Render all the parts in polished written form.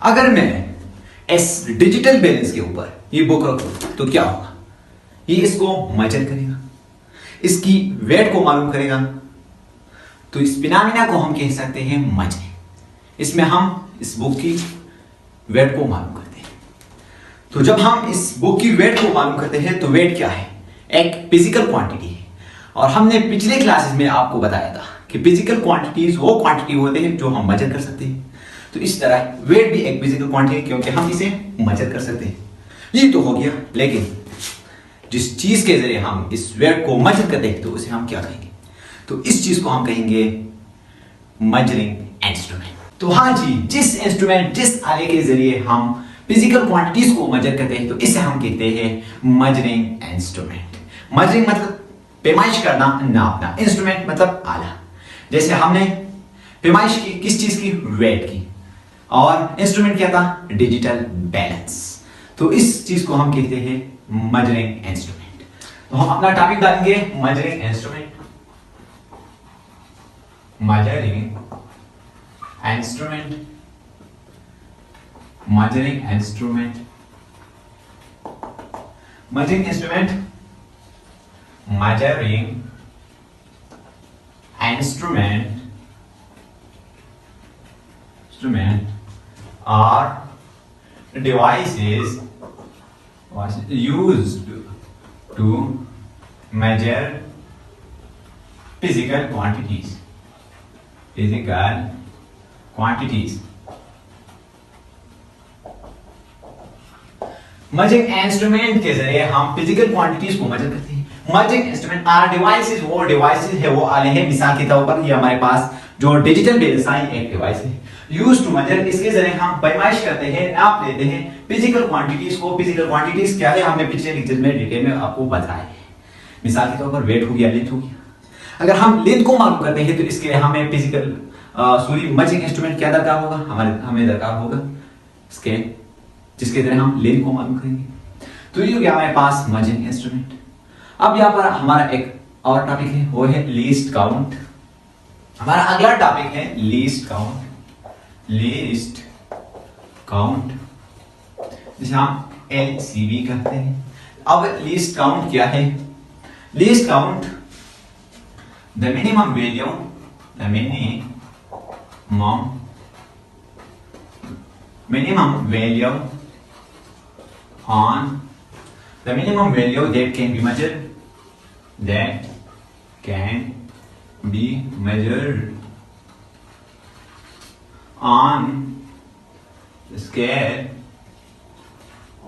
अगर मैं इस डिजिटल बैलेंस के ऊपर ये बुक रखूं तो क्या होगा? ये इसको मेजर करेगा, इसकी वेट को मालूम करेगा। तो इस फिनोमेना को हम कह सकते हैं मेजरिंग। इसमें हम इस बुक की वेट को मालूम करते हैं। तो जब हम इस बुक की वेट को मालूम करते हैं तो वेट क्या है? एक फिजिकल क्वांटिटी है। और हमने पिछले क्लासेस में आपको बताया था कि फिजिकल क्वांटिटीज वो क्वांटिटी होते हैं जो हम मेजर कर सकते हैं। तो इस तरह वेट भी एक फिजिकल क्वांटिटी है क्योंकि हम इसे मेजर कर सकते हैं। ये तो हो गया, लेकिन जिस चीज के जरिए हम इस वेट को मेजर करते हैं तो उसे हम क्या कहेंगे? तो इस चीज को हम कहेंगे मेजरिंग इंस्ट्रूमेंट। तो हाँ जी, जिस इंस्ट्रूमेंट, जिस आले के जरिए हम फिजिकल क्वांटिटीज को मेजर करते हैं तो इसे हम कहते हैं मेजरिंग इंस्ट्रूमेंट। मेजरिंग मतलब पैमाइश करना, नापना। इंस्ट्रूमेंट मतलब आला। जैसे हमने पैमाइश की किस चीज की? वेट की। और इंस्ट्रूमेंट क्या था? Digital balance. तो इस चीज को हम कहते हैं मेजरिंग इंस्ट्रूमेंट। तो हम अपना टॉपिक डालेंगे measuring instrument. Measuring instrument, measuring instrument, measuring instrument, measuring instrument are devices used to measure physical quantities. Measuring instrument के जरिए हम फिजिकल क्वांटिटीज को मेजर करते हैं। मेजरिंग इंस्ट्रूमेंट आर डिवाइसेस, वो डिवाइसेस है, वो आले हैं। मिसाल के तौर पर ये हमारे पास जो डिजिटल बैलेंस एक डिवाइस है, यूज्ड टू मेजर। इसके जरिए हम पैमाइश करते हैं, नाप लेते हैं फिजिकल क्वांटिटीज को। फिजिकल क्वांटिटीज क्या है? हमने पिछले लेक्चर में डिटेल में आपको बताया है। मिसाल के तौर पर वेट हो गया, लेंथ हो गया। अगर हम लेंथ को मालूम करते हैं तो इसके लिए हमें फिजिकल मेजरिंग इंस्ट्रूमेंट क्या दरकार होगा? हमें दरकार होगा स्केल, जिसके जरिए हम लेंथ को मालूम करेंगे। तो ये हो गया हमारे पास मेजरिंग इंस्ट्रूमेंट। अब यहाँ पर हमारा एक और टॉपिक है, वो है लीस्ट काउंट। हमारा अगला टॉपिक है लीस्ट काउंट। लीस्ट काउंट जिसे हम LCV कहते हैं। अब लीस्ट काउंट क्या है? Least count the minimum value, minimum value on the minimum value that can be measured, on the scale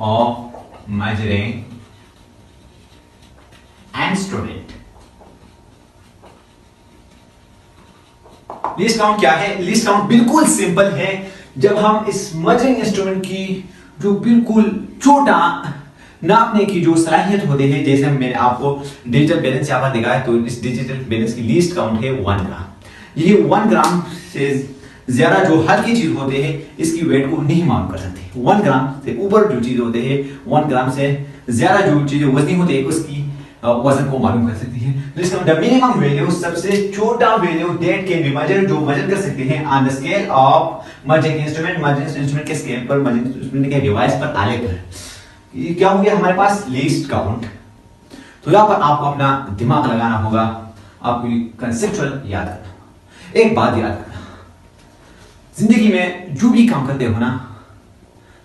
of measuring instrument. List count क्या है? लिस्ट काउंट बिल्कुल सिंपल है। जब हम इस मेजरिंग इंस्ट्रूमेंट की जो बिल्कुल छोटा नापने की जो सलाहियत होती है, जैसे मैंने आपको डिजिटल बैलेंस यहाँ पर दिखाया, तो इस डिजिटल बैलेंस की लीस्ट काउंट है 1 ग्राम। ये 1 ग्राम से ज्यादा जो हल्की चीज होते हैं इसकी वेट को नहीं मालूम कर सकते। 1 ग्राम से ऊपर जो चीज होते हैं, 1 ग्राम से ज्यादा जो चीजें वजनी होती है उसकी वजन को मालूम कर सकती है। द मिनिमम वैल्यू, सबसे छोटा value that can be measured, जो मेजर कर सकते हैं on the scale of measuring instrument. Measuring instrument के स्केल पर, मेजरिंग इंस्ट्रूमेंट के डिवाइस पर, आले पर। ये क्या हो गया हमारे पास? Least count. तो यहां पर आपको अपना दिमाग लगाना होगा, आपको कंसेप्चुअल याद करना होगा। एक बात याद रखना, जिंदगी में जो भी काम करते हो ना,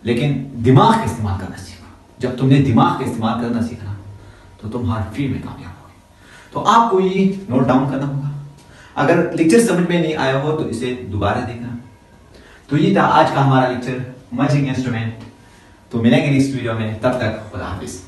लेकिन दिमाग का इस्तेमाल करना सीखो। जब तुमने दिमाग का इस्तेमाल करना सीखना तो तुम हर फील्ड में कामयाब होगे। तो आपको ये नोट डाउन करना होगा। अगर लेक्चर समझ में नहीं आया हो तो इसे दोबारा देखना। तो ये था आज का हमारा लेक्चर मेजरिंग इंस्ट्रूमेंट। तो मिलेंगे नेक्स्ट वीडियो में, तब तक खुदा हाफिज।